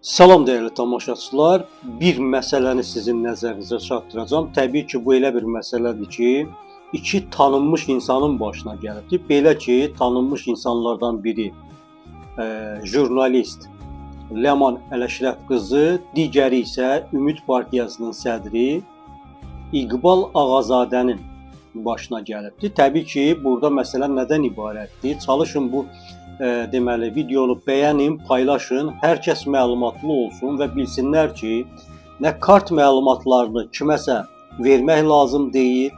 Salam dəyərli tamaşaçılar, bir məsələni sizin nəzərinizə çatdıracağam. Təbii ki, bu elə bir məsələdir ki, iki tanınmış insanın başına gəlibdir. Belə ki, tanınmış insanlardan biri jurnalist Ləman Ələşrəf qızı, digəri isə Ümid Partiyasının sədri İqbal Ağazadənin başına gəlibdir. Təbii ki, burada məsələ nədən ibarətdir? Çalışın bu deməli videonu bəyənin, paylaşın. Hər kəs məlumatlı olsun və bilsinlər ki, nə kart məlumatlarını kiməsə vermək lazım deyil.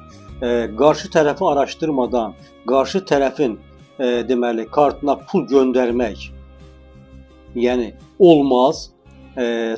Qarşı tərəfi araşdırmadan qarşı tərəfin deməli kartına pul göndərmək yəni olmaz.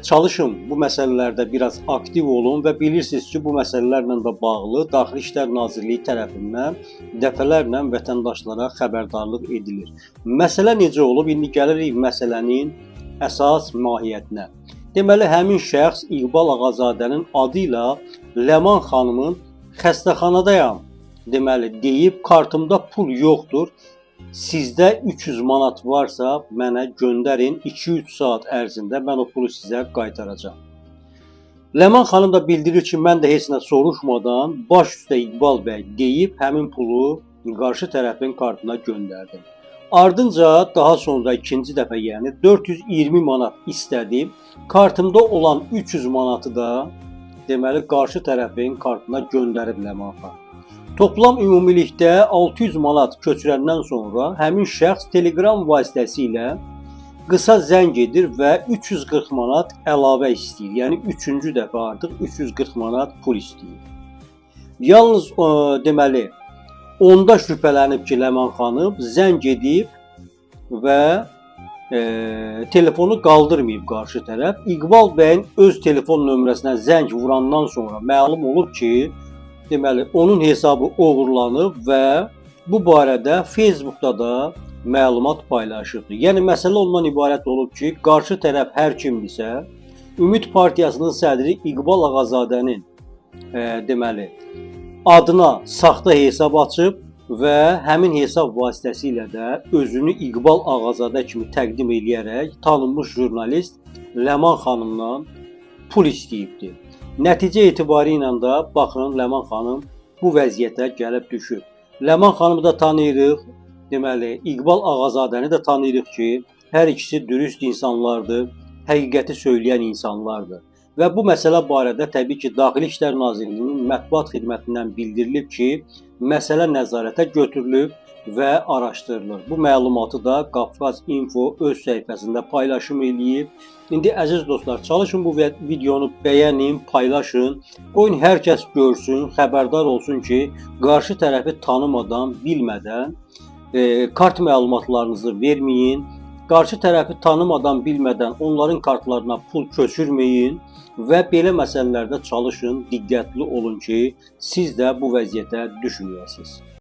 Çalışın bu məsələlərdə biraz aktiv olun və bilirsiniz ki, bu məsələlərlə də bağlı Daxili İşlər Nazirliyi tərəfindən dəfələrlə vətəndaşlara xəbərdarlıq edilir. Məsələ necə olub? İndi gəlirik məsələnin əsas mahiyyətinə. Deməli, həmin şəxs İqbal Ağazadənin adı ilə Ləman xanımın xəstəxanadayam deməli deyib, kartımda pul yoxdur. Sizdə 300 manat varsa mənə göndərin, 2-3 saat ərzində mən o pulu sizə qaytaracağam. Ləman xanım da bildirir ki, mən də heç nə soruşmadan baş üstə İqbal bəy deyib həmin pulu qarşı tərəfin kartına göndərdim. Ardınca daha sonra ikinci dəfə yəni 420 manat istədim. Kartımda olan 300 manatı da deməli qarşı tərəfin kartına göndərib Ləman xanım. Toplam ümumilikdə 600 manat köçürəndən sonra həmin şəxs Telegram vasitəsilə qısa zəng edir və 340 manat əlavə istəyir. Yəni 3-cü dəfə artıq 340 manat pul istəyir. Yalnız deməli onda şübhələnib ki, Ləman xanım zəng edib və telefonu qaldırmayıb qarşı tərəf. İqbal bəyin öz telefon nömrəsinə zəng vurandan sonra məlum olub ki, deməli, onun hesabı oğurlanıb və bu barədə Facebookda da məlumat paylaşıbdır. Yəni, məsələ ondan ibarət olub ki, qarşı tərəf hər kimdirsə, Ümid Partiyasının sədri İqbal Ağazadənin deməli, adına saxta hesab açıb və həmin hesab vasitəsilə də özünü İqbal Ağazadə kimi təqdim edərək tanınmış jurnalist Ləman xanımdan pul istəyibdir. Nəticə etibarı ilə də baxın, Ləman xanım bu vəziyyətə gəlib düşüb. Ləman xanımı da tanıyırıq, deməli İqbal Ağazadəni də tanıyırıq ki, hər ikisi dürüst insanlardır, həqiqəti söyləyən insanlardır. Və bu məsələ barədə təbii ki, Daxili İşlər Nazirliyinin mətbuat xidmətindən bildirilib ki, məsələ nəzarətə götürülüb və araşdırılır. Bu məlumatı da Qafqaz Info öz səhifəsində paylaşım eləyib. İndi əziz dostlar, çalışın bu videonu bəyənin, paylaşın. Qoyun hər kəs görsün, xəbərdar olsun ki, qarşı tərəfi tanımadan, bilmədən kart məlumatlarınızı verməyin. Qarşı tərəfi tanımadan, bilmədən onların kartlarına pul köçürməyin və belə məsələlərdə çalışın, diqqətli olun ki, siz də bu vəziyyətə düşməyəsiniz.